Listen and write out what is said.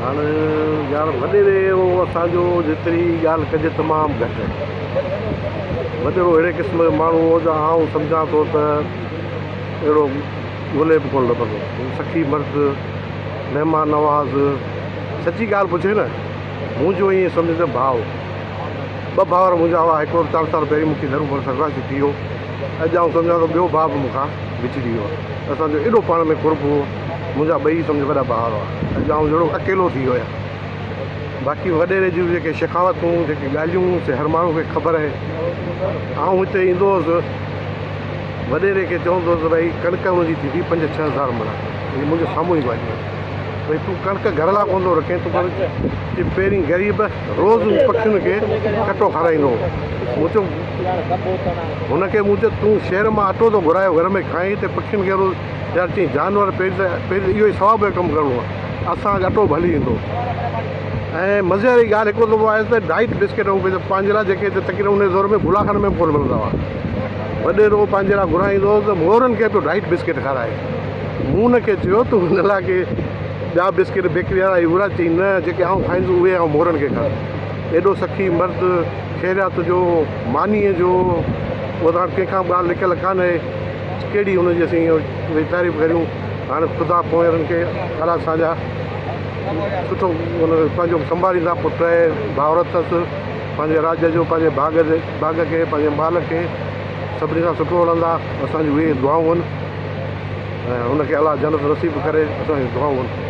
हाणे यार वॾेरे असांजो जेतिरी ॻाल्हि कजे तमामु घटि आहे। वॾेरो अहिड़े क़िस्म जो माण्हू हो जो आउं सम्झां थो त अहिड़ो ॻोल्हे बि कोन लभंदो। सखी मर्द, महिमान नवाज़, सची ॻाल्हि पुछे न, मुंहिंजो ईअं सम्झ भाउ, ॿ भाउर मुंहिंजा हुआ, हिकिड़ो 4 साल पहिरीं मूंखे घरू भर सर्वासी थी वियो। अॼु आउं सम्झां थो ॿियो भाउ बि मूंखां विछड़ी वियो आहे। असांजो एॾो पाण में कुर्ब हो, मुंहिंजा ॿई सम्झ वॾा भाउर हुआ। अॼु आउं जहिड़ो अकेलो थी वियो आहियां। बाक़ी वॾेरे जूं जेके शिकावतूं, जेके ॻाल्हियूं से हर माण्हू खे ख़बर आहे। आउं हिते ईंदो हुउसि, वॾेरे खे चवंदो हुउसि भई कणिक मुंहिंजी थींदी 5-6 हज़ार मण, हीअ मुंहिंजो साम्हूं ई ॻाल्हि आहे। भई तूं कणिक घर लाइ कोन थो रखे, तूं पर पहिरीं ग़रीब रोज़ु पखियुनि खे कटो खाराईंदो हो। मूं चयो हुनखे, मूं चयो तूं शहर मां अटो थो घुरायो घर में खाई, त पखियुनि खे यार चई जानवर पहिरीं इहो ई सवाब जो कमु करिणो आहे, असांजो अटो बि हली ईंदो। ऐं मज़े वारी ॻाल्हि हिकिड़ो दफ़ो आहे त डाइट बिस्किट पंहिंजे लाइ जेके तक़रीबन उन दौर में गुलाखन में कोन मिलंदा हुआ। वॾेरो पंहिंजे लाइ घुराईंदो त मोरनि खे पियो डाइट बिस्किट खाराए। मूं हुनखे चयो तूं हिन लाइ के ॿिया बिस्किट बेकरी वारा घुरा, चई न जेके आउं खाईंदो उहे आउं मोरनि खे खारां। एॾो सखी मर्द, ख़ैरियत जो, मानीअ जो, उहो त कंहिंखां ॻाल्हि लिकियल कान्हे। कहिड़ी हुनजी असीं भई तारीफ़ करियूं। हाणे ख़ुदा पोयरनि खे अलाह असांजा सुठो पंहिंजो संभालींदा। पुट आहे, भाउर अथसि, पंहिंजे राज्य जो, पंहिंजे बाग़ खे, पंहिंजे माल खे सभिनी सां सुठो हलंदा। असांजी उहे दुआऊं आहिनि ऐं हुनखे अलाह जन्नत नसीब करे, असांजी दुआऊं आहिनि।